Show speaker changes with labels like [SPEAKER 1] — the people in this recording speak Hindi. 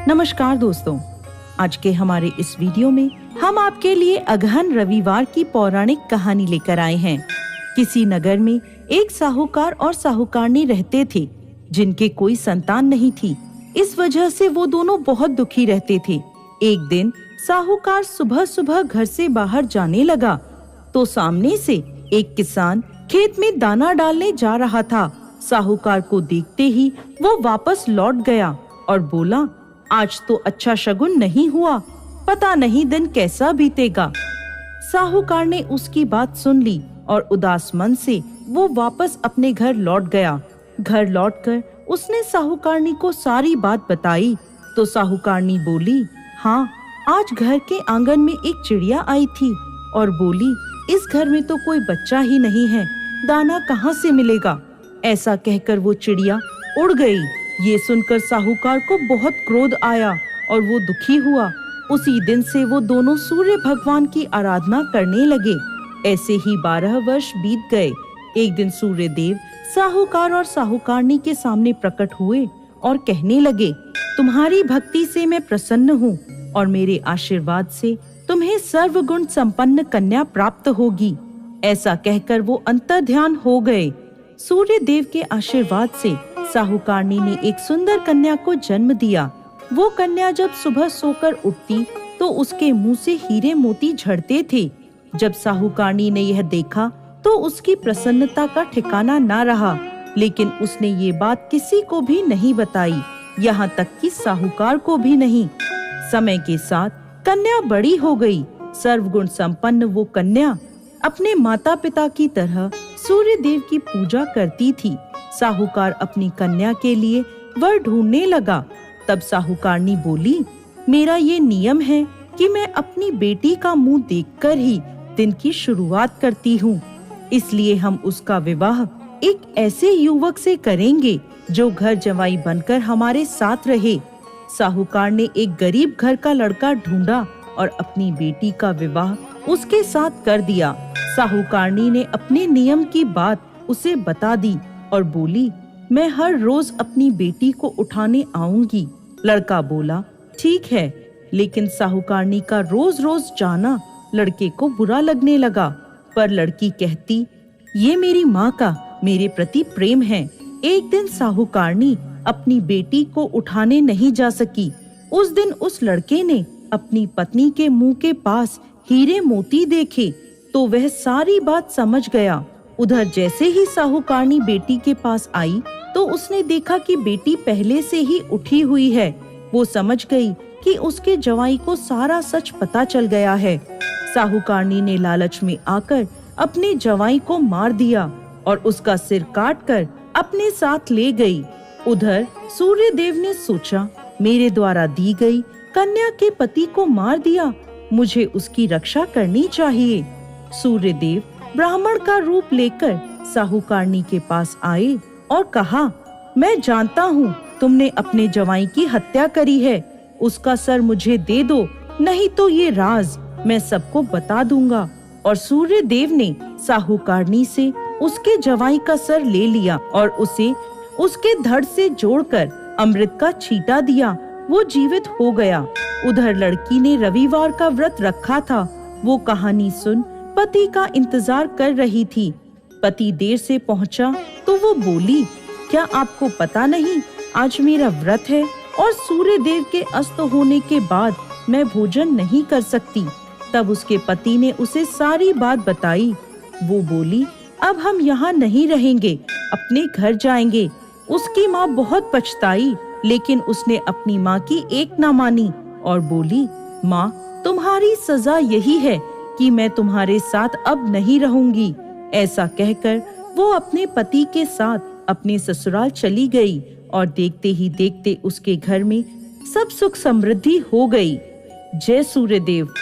[SPEAKER 1] नमस्कार दोस्तों, आज के हमारे इस वीडियो में हम आपके लिए अगहन रविवार की पौराणिक कहानी लेकर आए हैं। किसी नगर में एक साहूकार और साहूकारनी रहते थे, जिनके कोई संतान नहीं थी। इस वजह से वो दोनों बहुत दुखी रहते थे। एक दिन साहूकार सुबह सुबह घर से बाहर जाने लगा तो सामने से एक किसान खेत में दाना डालने जा रहा था। साहूकार को देखते ही वो वापस लौट गया और बोला, आज तो अच्छा शगुन नहीं हुआ, पता नहीं दिन कैसा बीतेगा। साहूकार ने उसकी बात सुन ली और उदास मन से वो वापस अपने घर लौट गया। घर लौटकर उसने साहूकारनी को सारी बात बताई तो साहूकारनी बोली, हाँ, आज घर के आंगन में एक चिड़िया आई थी और बोली, इस घर में तो कोई बच्चा ही नहीं है, दाना कहाँ से मिलेगा। ऐसा कहकर वो चिड़िया उड़ गई। ये सुनकर साहूकार को बहुत क्रोध आया और वो दुखी हुआ। उसी दिन से वो दोनों सूर्य भगवान की आराधना करने लगे। ऐसे ही 12 वर्ष बीत गए। एक दिन सूर्य देव साहूकार और साहूकारनी के सामने प्रकट हुए और कहने लगे, तुम्हारी भक्ति से मैं प्रसन्न हूँ और मेरे आशीर्वाद से तुम्हें सर्वगुण संपन्न कन्या प्राप्त होगी। ऐसा कहकर वो अंतर्ध्यान हो गए। सूर्य देव के आशीर्वाद से साहूकारनी ने एक सुंदर कन्या को जन्म दिया। वो कन्या जब सुबह सोकर उठती तो उसके मुंह से हीरे मोती झड़ते थे। जब साहूकारनी ने यह देखा तो उसकी प्रसन्नता का ठिकाना ना रहा, लेकिन उसने ये बात किसी को भी नहीं बताई, यहाँ तक कि साहूकार को भी नहीं। समय के साथ कन्या बड़ी हो गई। सर्वगुण संपन्न वो कन्या अपने माता पिता की तरह सूर्य देव की पूजा करती थी। साहूकार अपनी कन्या के लिए वर ढूंढने लगा। तब साहूकारनी बोली, मेरा ये नियम है कि मैं अपनी बेटी का मुंह देखकर ही दिन की शुरुआत करती हूँ, इसलिए हम उसका विवाह एक ऐसे युवक से करेंगे जो घर जवाई बनकर हमारे साथ रहे। साहूकार ने एक गरीब घर का लड़का ढूंढा और अपनी बेटी का विवाह उसके साथ कर दिया। साहूकारनी ने अपने नियम की बात उसे बता दी और बोली, मैं हर रोज अपनी बेटी को उठाने आऊंगी। लड़का बोला, ठीक है, लेकिन साहूकारनी का रोज रोज जाना लड़के को बुरा लगने लगा। पर लड़की कहती, ये मेरी माँ का मेरे प्रति प्रेम है। एक दिन साहूकारनी अपनी बेटी को उठाने नहीं जा सकी। उस दिन उस लड़के ने अपनी पत्नी के मुंह के पास हीरे मोती देखे तो वह सारी बात समझ गया। उधर जैसे ही साहूकारनी बेटी के पास आई तो उसने देखा कि बेटी पहले से ही उठी हुई है। वो समझ गई कि उसके जवाई को सारा सच पता चल गया है। साहूकारनी ने लालच में आकर अपने जवाई को मार दिया और उसका सिर काटकर अपने साथ ले गई। उधर सूर्य देव ने सोचा, मेरे द्वारा दी गई कन्या के पति को मार दिया, मुझे उसकी रक्षा करनी चाहिए। सूर्य देव ब्राह्मण का रूप लेकर साहूकारनी के पास आए और कहा, मैं जानता हूँ तुमने अपने जवाई की हत्या करी है, उसका सर मुझे दे दो, नहीं तो ये राज मैं सबको बता दूंगा। और सूर्य देव ने साहूकारनी से उसके जवाई का सर ले लिया और उसे उसके धड़ से जोड़कर अमृत का छींटा दिया। वो जीवित हो गया। उधर लड़की ने रविवार का व्रत रखा था। वो कहानी सुन पति का इंतजार कर रही थी। पति देर से पहुंचा तो वो बोली, क्या आपको पता नहीं आज मेरा व्रत है और सूर्य देव के अस्त होने के बाद मैं भोजन नहीं कर सकती। तब उसके पति ने उसे सारी बात बताई। वो बोली, अब हम यहाँ नहीं रहेंगे, अपने घर जाएंगे। उसकी माँ बहुत पछताई, लेकिन उसने अपनी माँ की एक ना मानी और बोली, माँ, तुम्हारी सजा यही है कि मैं तुम्हारे साथ अब नहीं रहूंगी। ऐसा कहकर वो अपने पति के साथ अपने ससुराल चली गई और देखते ही देखते उसके घर में सब सुख समृद्धि हो गई। जय सूर्य देव।